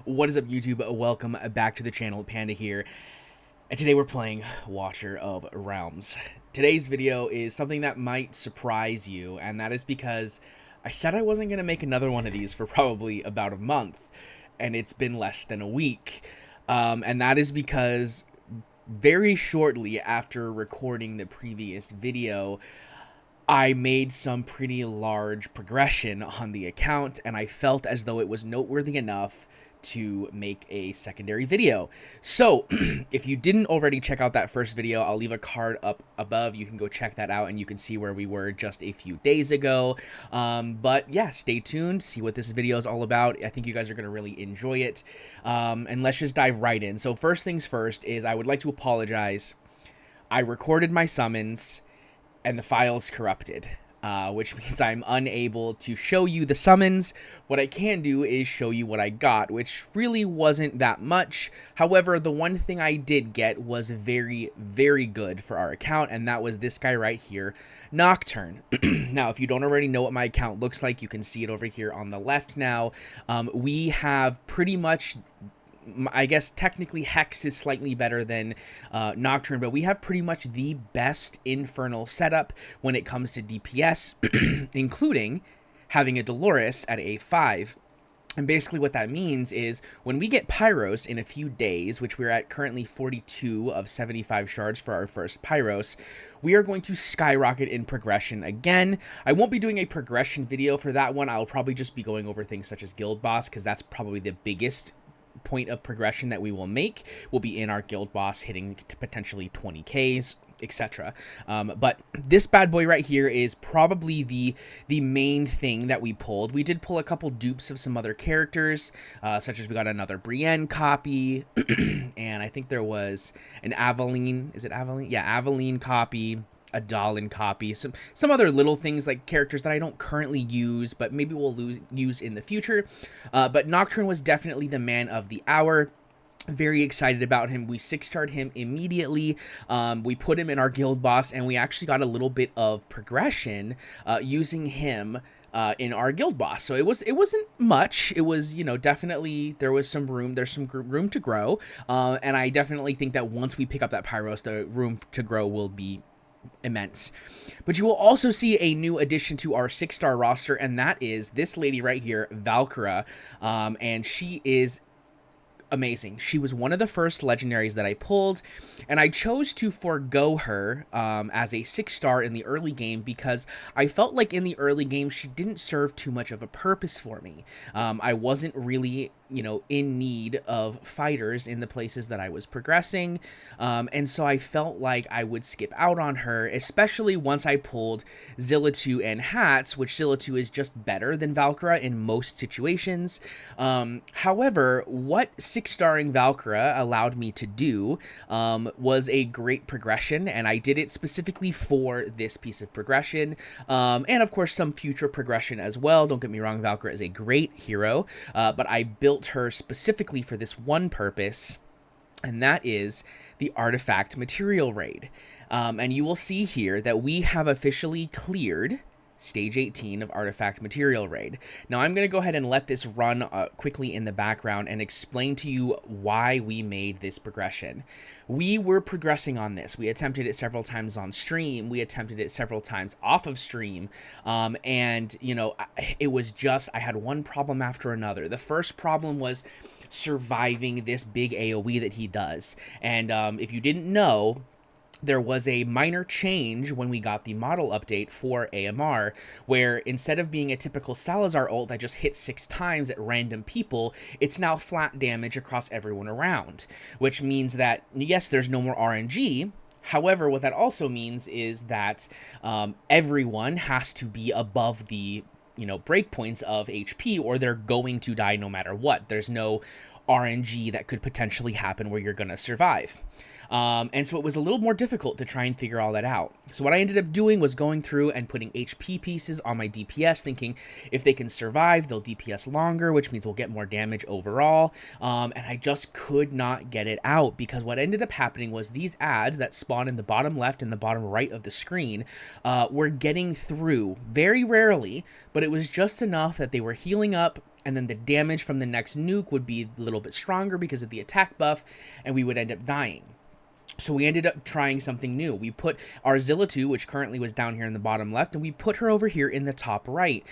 What is up, YouTube? Welcome back to the channel. Panda here, and today we're playing Watcher of Realms. Today's video is something that might surprise you, and that is because I said I wasn't going to make another one of these for probably about a month, and it's been less than a week. And that is because very shortly after recording the previous video, I made some pretty large progression on the account, and I felt as though it was noteworthy enough to make a secondary video. So if you didn't already check out that first video, I'll leave a card up above. You can go check that out and you can see where we were just a few days ago. But yeah, stay tuned, see what this video is all about. I think you guys are going to really enjoy it. And let's just dive right in. So first things first is I would like to apologize. I recorded my summons and the file's corrupted, which means I'm unable to show you the summons. What I can do is show you what I got, which really wasn't that much. However, the one thing I did get was very, very good for our account, and that was this guy right here, Nocturne. Now, if you don't already know what my account looks like, you can see it over here on the left now. We have pretty much, I guess technically Hex is slightly better than Nocturne, but we have pretty much the best Infernal setup when it comes to DPS, including having a Dolores at A5. And basically what that means is when we get Pyros in a few days, which we're at currently 42 of 75 shards for our first Pyros, we are going to skyrocket in progression again. I won't be doing a progression video for that one. I'll probably just be going over things such as Guild Boss, because that's probably the biggest point of progression that we will make. Will be in our Guild Boss hitting to potentially 20Ks, etc. But this bad boy right here is probably the main thing that we pulled. We did pull a couple dupes of some other characters, such as we got another Brienne copy, and I think there was an Aveline. Is it Aveline? Yeah, Aveline copy. A Dalin copy, some other little things like characters that I don't currently use, but maybe we'll use in the future. But Nocturne was definitely the man of the hour. Very excited about him. We 6-starred him immediately. We put him in our Guild Boss, and we actually got a little bit of progression using him in our Guild Boss. So it wasn't much. It was, you know, definitely there was some room. There's some room to grow, and I definitely think that once we pick up that Pyros, the room to grow will be immense. But you will also see a new addition to our 6-star roster, and that is this lady right here, Valkyra, and she is amazing. She was one of the first legendaries that I pulled, and I chose to forego her as a 6-star in the early game because I felt like in the early game she didn't serve too much of a purpose for me. I wasn't really, you know, in need of fighters in the places that I was progressing, and so I felt like I would skip out on her, especially once I pulled Zillatu and Hats, which Zillatu is just better than Valkyra in most situations. However, what 6-starring Valkyra allowed me to do was a great progression, and I did it specifically for this piece of progression, and of course some future progression as well. Don't get me wrong, Valkyra is a great hero, but I built her specifically for this one purpose, and that is the Artifact Material Raid. And you will see here that we have officially cleared Stage 18 of Artifact Material Raid. Now I'm going to go ahead and let this run quickly in the background and explain to you why we made this progression. We were progressing on this. We attempted it several times on stream. We attempted it several times off of stream. And, you know, it was just, I had one problem after another. The first problem was surviving this big AoE that he does. And if you didn't know, there was a minor change when we got the model update for AMR, where instead of being a typical Salazar ult that just hits 6 times at random people, it's now flat damage across everyone around, which means that, yes, there's no more RNG. However, what that also means is that everyone has to be above the, you know, breakpoints of HP, or they're going to die no matter what. There's no RNG that could potentially happen where you're going to survive. And so it was a little more difficult to try and figure all that out. So what I ended up doing was going through and putting HP pieces on my DPS, thinking if they can survive, they'll DPS longer, which means we'll get more damage overall. And I just could not get it out, because what ended up happening was these ads that spawn in the bottom left and the bottom right of the screen were getting through very rarely, but it was just enough that they were healing up and then the damage from the next nuke would be a little bit stronger because of the attack buff, and we would end up dying. So we ended up trying something new. We put our Zilla 2, which currently was down here in the bottom left, and we put her over here in the top right,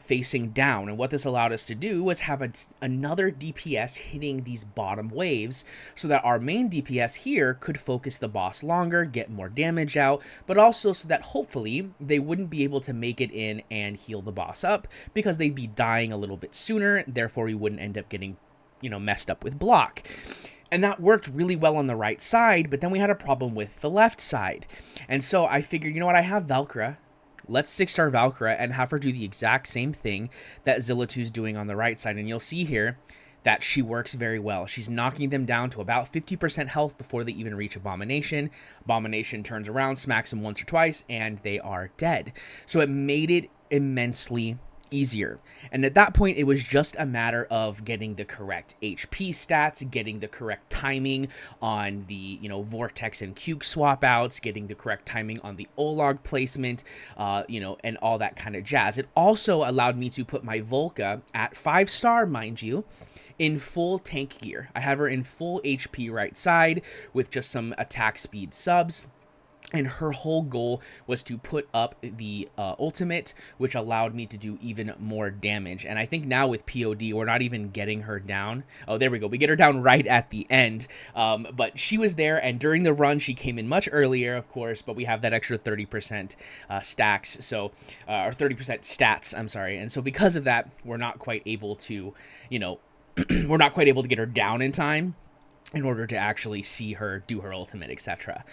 facing down. And what this allowed us to do was have another DPS hitting these bottom waves so that our main DPS here could focus the boss longer, get more damage out, but also so that hopefully they wouldn't be able to make it in and heal the boss up because they'd be dying a little bit sooner. Therefore, we wouldn't end up getting, messed up with block. And that worked really well on the right side, but then we had a problem with the left side. And so I figured, you know what, I have Valkyra. Let's 6-star Valkyra and have her do the exact same thing that Zilla 2 is doing on the right side. And you'll see here that she works very well. She's knocking them down to about 50% health before they even reach Abomination. Abomination turns around, smacks them once or twice, and they are dead. So it made it immensely easier. And at that point, it was just a matter of getting the correct HP stats, getting the correct timing on the, Vortex and Cuke swap outs, getting the correct timing on the Olog placement, and all that kind of jazz. It also allowed me to put my Volca at 5-star, mind you, in full tank gear. I have her in full HP right side with just some attack speed subs. And her whole goal was to put up the ultimate, which allowed me to do even more damage. And I think now with POD, we're not even getting her down. Oh, there we go. We get her down right at the end. But she was there, and during the run, she came in much earlier, of course, but we have that extra 30% stacks, or 30% stats, I'm sorry. And so because of that, we're not quite able to, we're not quite able to get her down in time in order to actually see her do her ultimate, etc.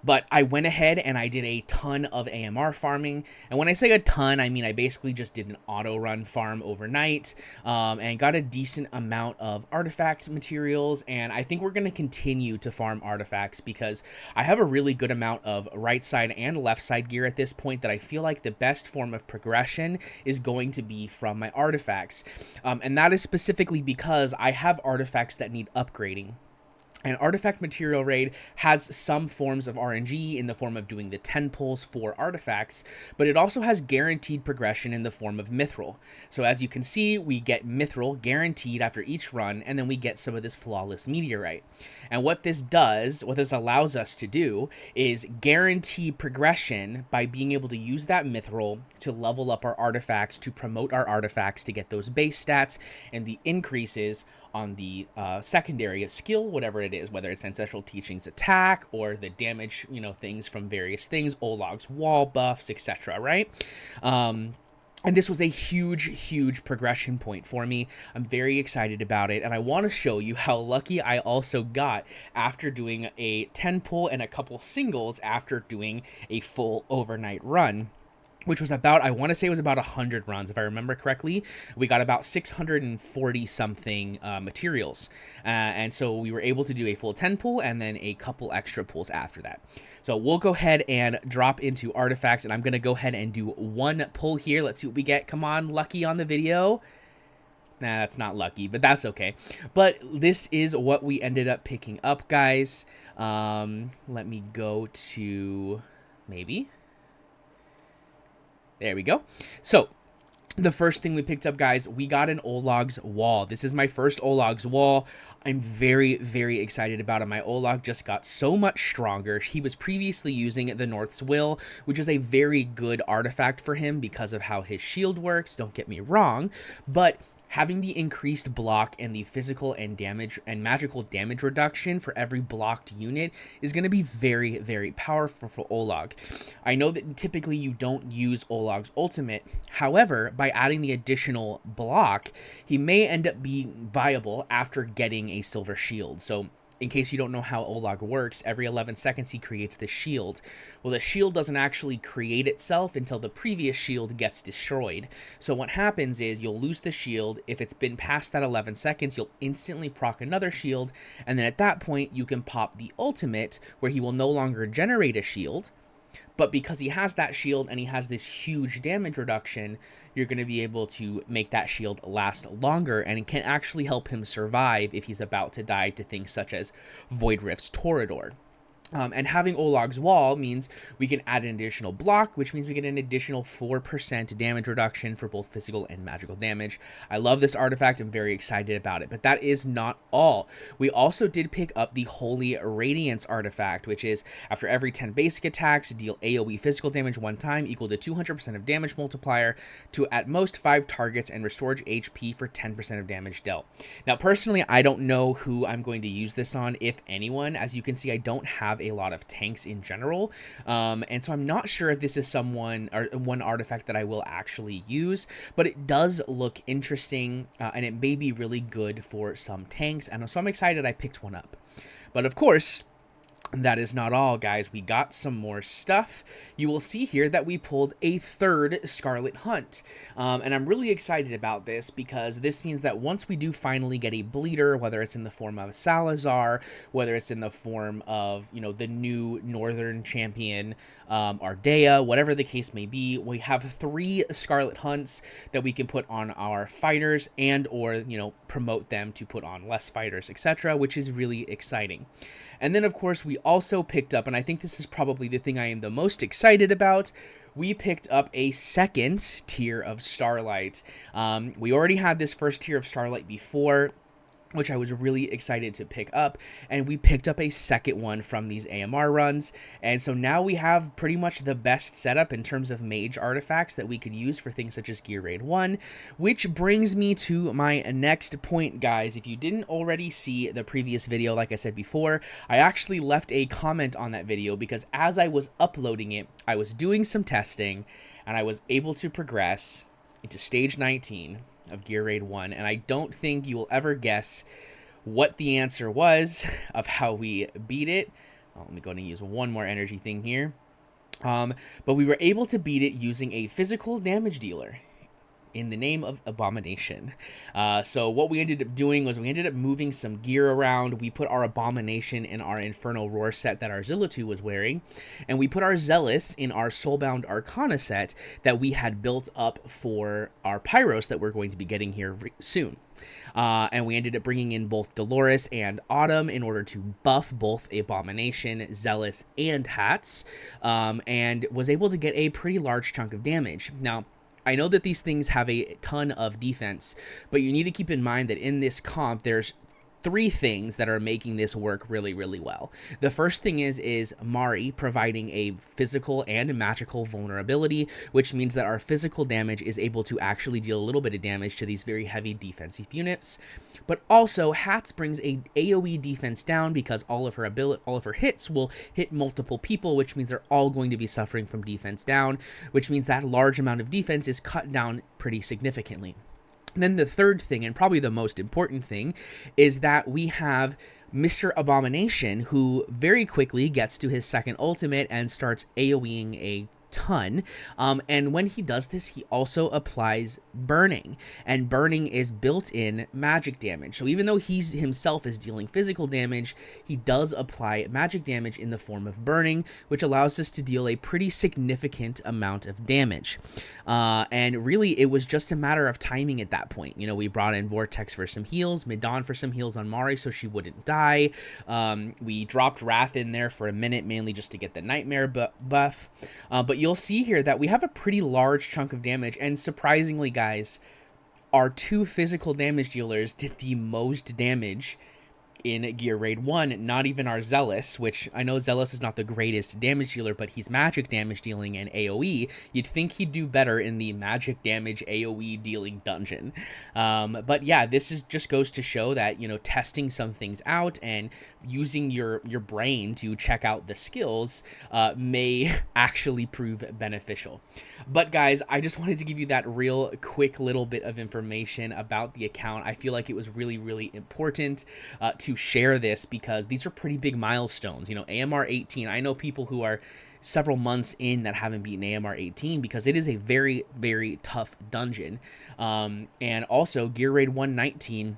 But I went ahead and I did a ton of AMR farming. And when I say a ton, I mean I basically just did an auto run farm overnight and got a decent amount of artifact materials. And I think we're going to continue to farm artifacts because I have a really good amount of right side and left side gear at this point that I feel like the best form of progression is going to be from my artifacts. And that is specifically because I have artifacts that need upgrading. An artifact material raid has some forms of RNG in the form of doing the 10 pulls for artifacts, but it also has guaranteed progression in the form of mithril. So as you can see, we get mithril guaranteed after each run, and then we get some of this flawless meteorite. And what this does, what this allows us to do, is guarantee progression by being able to use that mithril to level up our artifacts, to promote our artifacts, to get those base stats and the increases on the secondary skill, whatever it is, whether it's Ancestral Teachings attack or the damage, things from various things, Olog's wall buffs, etc., right? And this was a huge progression point for me. I'm very excited about it, and I want to show you how lucky I also got after doing a 10 pull and a couple singles after doing a full overnight run, which was about, I want to say it was about 100 runs, if I remember correctly. We got about 640 something materials. And so we were able to do a full 10 pull and then a couple extra pulls after that. So we'll go ahead and drop into artifacts, and I'm going to go ahead and do one pull here. Let's see what we get. Come on, lucky on the video. Nah, that's not lucky, but that's okay. But this is what we ended up picking up, guys. Let me go to maybe. There we go. So the first thing we picked up, guys, we got an Olog's wall. This is my first Olog's wall. I'm very excited about it. My Olog just got so much stronger. He was previously using the North's Will, which is a very good artifact for him because of how his shield works. Don't get me wrong, but having the increased block and the physical and damage and magical damage reduction for every blocked unit is going to be very powerful for Olog. I know that typically you don't use Olog's ultimate. However, by adding the additional block, he may end up being viable after getting a silver shield. So in case you don't know how Olog works, every 11 seconds he creates the shield. Well, the shield doesn't actually create itself until the previous shield gets destroyed. So what happens is you'll lose the shield. If it's been past that 11 seconds, you'll instantly proc another shield. And then at that point, you can pop the ultimate where he will no longer generate a shield. But because he has that shield and he has this huge damage reduction, you're going to be able to make that shield last longer, and it can actually help him survive if he's about to die to things such as Void Rift's Torador. And having Olog's Wall means we can add an additional block, which means we get an additional 4% damage reduction for both physical and magical damage. I love this artifact. I'm very excited about it. But that is not all. We also did pick up the Holy Radiance artifact, which is after every 10 basic attacks, deal AoE physical damage one time equal to 200% of damage multiplier to at most 5 targets and restore HP for 10% of damage dealt. Now, personally, I don't know who I'm going to use this on, if anyone. As you can see, I don't have a lot of tanks in general, and so I'm not sure if this is one artifact that I will actually use, but it does look interesting, and it may be really good for some tanks, and so I'm excited I picked one up. But of course, that is not all, guys. We got some more stuff. You will see here that we pulled a third Scarlet Hunt, and I'm really excited about this because this means that once we do finally get a bleeder, whether it's in the form of Salazar, whether it's in the form of, you know, the new Northern champion, Ardea, whatever the case may be, we have 3 Scarlet Hunts that we can put on our fighters and or, you know, promote them to put on less fighters, etc., which is really exciting. And then, of course, we also picked up, and I think this is probably the thing I am the most excited about, we picked up a second tier of Starlight. We already had this first tier of Starlight before, which I was really excited to pick up, and we picked up a second one from these AMR runs, and so now we have pretty much the best setup in terms of mage artifacts that we could use for things such as Gear Raid 1, which brings me to my next point, guys. If you didn't already see the previous video, like I said before, I actually left a comment on that video because as I was uploading it, I was doing some testing, and I was able to progress into Stage 19 of Gear Raid 1, and I don't think you will ever guess what the answer was of how we beat it. Let me go and use one more energy thing here. But we were able to beat it using a physical damage dealer in the name of Abomination. So what we ended up doing was we ended up moving some gear around. We put our Abomination in our Infernal Roar set that our Zillatu was wearing, and we put our Zealous in our Soulbound Arcana set that we had built up for our Pyros that we're going to be getting here soon. And we ended up bringing in both Dolores and Autumn in order to buff both Abomination, Zealous, and Hats, and was able to get a pretty large chunk of damage. Now, I know that these things have a ton of defense, but you need to keep in mind that in this comp, there's 3 things that are making this work really, really well. The first thing is Mari providing a physical and magical vulnerability, which means that our physical damage is able to actually deal a little bit of damage to these very heavy defensive units. But also, Hats brings a AoE defense down because all of her hits will hit multiple people, which means they're all going to be suffering from defense down, which means that large amount of defense is cut down pretty significantly. And then the third thing, and probably the most important thing, is that we have Mr. Abomination, who very quickly gets to his second ultimate and starts AoEing a ton, and when he does this, he also applies burning, and burning is built-in magic damage. So even though he's himself is dealing physical damage, he does apply magic damage in the form of burning, which allows us to deal a pretty significant amount of damage. And really, it was just a matter of timing at that point. You know, we brought in Vortex for some heals, Midon for some heals on Mari so she wouldn't die. We dropped Wrath in there for a minute, mainly just to get the Nightmare buff. But you'll see here that we have a pretty large chunk of damage, and surprisingly, guys, our 2 physical damage dealers did the most damage in Gear Raid 1, not even our Zealous, which I know Zealous is not the greatest damage dealer, but he's magic damage dealing and AoE. You'd think he'd do better in the magic damage AoE dealing dungeon. But yeah, just goes to show that, you know, testing some things out and using your brain to check out the skills may actually prove beneficial. But guys, I just wanted to give you that real quick little bit of information about the account. I feel like it was really, really important to share this because these are pretty big milestones. You know, AMR 18, I know people who are several months in that haven't beaten AMR 18 because it is a very, very tough dungeon. And also Gear Raid 119,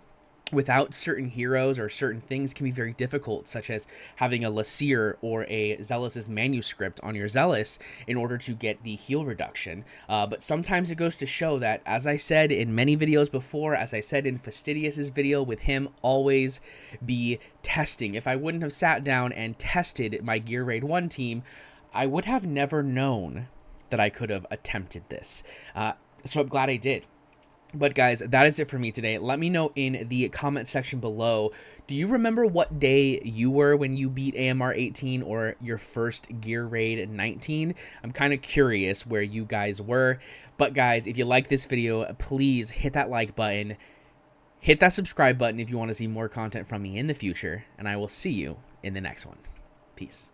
without certain heroes or certain things can be very difficult, such as having a Lasir or a Zealous's manuscript on your Zealous in order to get the heal reduction. But sometimes it goes to show that, as I said in many videos before, as I said in Fastidious's video with him, always be testing. If I wouldn't have sat down and tested my Gear Raid 1 team, I would have never known that I could have attempted this. So I'm glad I did. But guys, that is it for me today. Let me know in the comment section below. Do you remember what day you were when you beat AMR 18 or your first Gear Raid 19? I'm kind of curious where you guys were. But guys, if you like this video, please hit that like button. Hit that subscribe button if you want to see more content from me in the future. And I will see you in the next one. Peace.